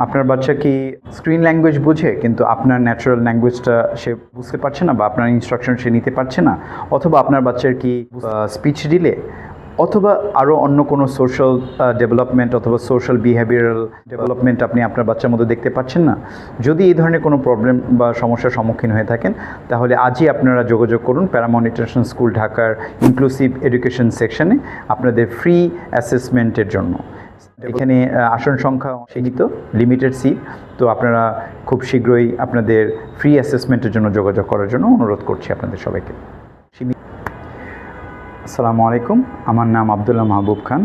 আপনার বাচ্চা কি স্ক্রিন ল্যাঙ্গুয়েজ বুঝে কিন্তু আপনার ন্যাচারাল ল্যাঙ্গুয়েজটা সে বুঝতে পারছে না বা আপনার ইনস্ট্রাকশন সে নিতে পারছে না, অথবা আপনার বাচ্চার কি স্পিচ ডিলে, অথবা আরও অন্য কোনো সোশ্যাল ডেভেলপমেন্ট অথবা সোশ্যাল বিহেভিয়ারাল ডেভেলপমেন্ট আপনি আপনার বাচ্চার মধ্যে দেখতে পাচ্ছেন না? যদি এই ধরনের কোনো প্রবলেম বা সমস্যার সম্মুখীন হয়ে থাকেন, তাহলে আজই আপনারা যোগাযোগ করুন প্যারামাউন্ট ইন্টারন্যাশনাল স্কুল ঢাকার ইনক্লুসিভ এডুকেশন সেকশনে আপনাদের ফ্রি অ্যাসেসমেন্টের জন্য। এখানে আসন সংখ্যা সীমিত, লিমিটেড সিট, তো আপনারা খুব শীঘ্রই আপনাদের ফ্রি অ্যাসেসমেন্টের জন্য যোগাযোগ করার জন্য অনুরোধ করছি আপনাদের সবাইকে। আসসালামু আলাইকুম, আমার নাম আব্দুল্লাহ মাহবুব খান।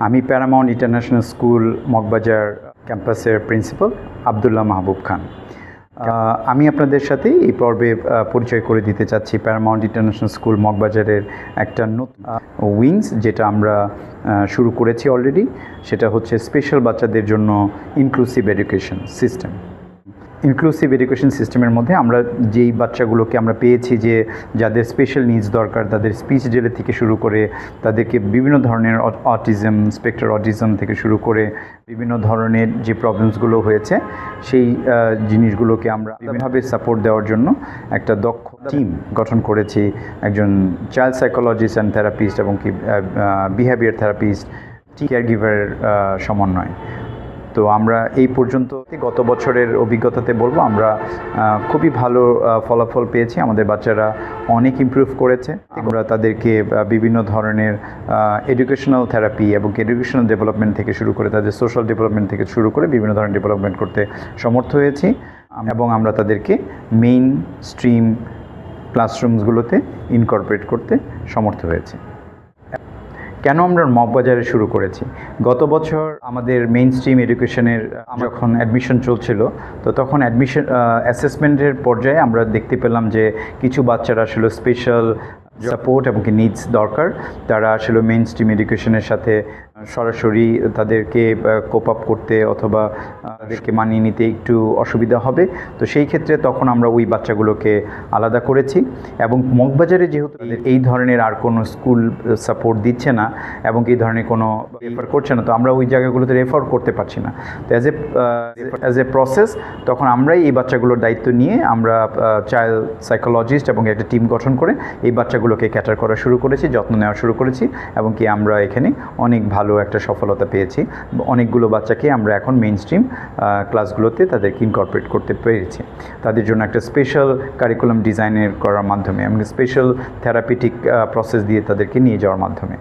আমি প্যারামাউন্ট ইন্টারন্যাশনাল স্কুল মগবাজার ক্যাম্পাসের প্রিন্সিপাল আব্দুল্লাহ মাহবুব খান। আমি আপনাদের সাথে এই পর্বে পরিচয় করে দিতে চাচ্ছি প্যারামাউন্ট ইন্টারন্যাশনাল স্কুল মগবাজারের একটা নতুন উইংস, যেটা আমরা শুরু করেছি অলরেডি। সেটা হচ্ছে স্পেশাল বাচ্চাদের জন্য inclusive education system. Inclusive education সিস্টেমের মধ্যে আমরা যেই বাচ্চাগুলোকে আমরা পেয়েছি যে যাদের স্পেশাল নিডস দরকার, তাদের স্পিচ ডিলে থেকে শুরু করে তাদেরকে বিভিন্ন ধরনের অটিজম, স্পেকট্রাল অটিজম থেকে শুরু করে বিভিন্ন ধরনের যে প্রবলেমসগুলো হয়েছে, সেই জিনিসগুলোকে আমরা বিভিন্নভাবে সাপোর্ট দেওয়ার জন্য একটা দক্ষ টিম গঠন করেছি। একজন চাইল্ড সাইকোলজিস্ট অ্যান্ড থেরাপিস্ট এবং কি বিহেভিয়ার থেরাপিস্ট, কেয়ার গিভারের সমন্বয়। তো আমরা এই পর্যন্ত গত বছরের অভিজ্ঞতাতে বলবো আমরা খুবই ভালো ফলাফল পেয়েছি। আমাদের বাচ্চারা অনেক ইমপ্রুভ করেছে। আমরা তাদেরকে বিভিন্ন ধরনের এডুকেশনাল থেরাপি এবং এডুকেশনাল ডেভেলপমেন্ট থেকে শুরু করে তাদের সোশ্যাল ডেভেলপমেন্ট থেকে শুরু করে বিভিন্ন ধরনের ডেভেলপমেন্ট করতে সমর্থ হয়েছি, এবং আমরা তাদেরকে মেইন স্ট্রিম ক্লাসরুমসগুলোতে ইনকর্পোরেট করতে সমর্থ হয়েছি। কেন আমরা মগবাজারে শুরু করেছি? গত বছর আমাদের মেইন স্ট্রিম এডুকেশনের যখন অ্যাডমিশন চলছিল, তো তখন অ্যাসেসমেন্টের পর্যায়ে আমরা দেখতে পেলাম যে কিছু বাচ্চারা আসলে স্পেশাল সাপোর্ট এবং কি নিডস দরকার। তারা আসলে মেইন স্ট্রিম এডুকেশনের সাথে সরাসরি তাদেরকে কোপ আপ করতে অথবা তাদেরকে মানিয়ে নিতে একটু অসুবিধা হবে। তো সেই ক্ষেত্রে তখন আমরা ওই বাচ্চাগুলোকে আলাদা করেছি, এবং মগবাজারে যেহেতু এই ধরনের আর কোনো স্কুল সাপোর্ট দিচ্ছে না এবং এই ধরনের কোনো রেফার করছে না, তো আমরা ওই জায়গাগুলোতে রেফার করতে পারছি না। তো অ্যাজ এ প্রসেস তখন আমরাই এই বাচ্চাগুলোর দায়িত্ব নিয়ে আমরা চাইল্ড সাইকোলজিস্ট এবং একটা টিম গঠন করে এই বাচ্চাগুলোকে ক্যাটার করা শুরু করেছি, যত্ন নেওয়া শুরু করেছি, এবং কি আমরা এখানে অনেক ভালো একটা সফলতা পেয়েছি। অনেকগুলো বাচ্চাকে আমরা এখন মেইন স্ট্রিম ক্লাসগুলোতে তাদেরকে ইনকর্পোরেট করতে পেরেছি। তাদের জন্য একটা স্পেশাল কারিকুলাম ডিজাইনের করার মাধ্যমে এবং স্পেশাল থেরাপিটিক প্রসেস দিয়ে তাদেরকে নিয়ে যাওয়ার মাধ্যমে।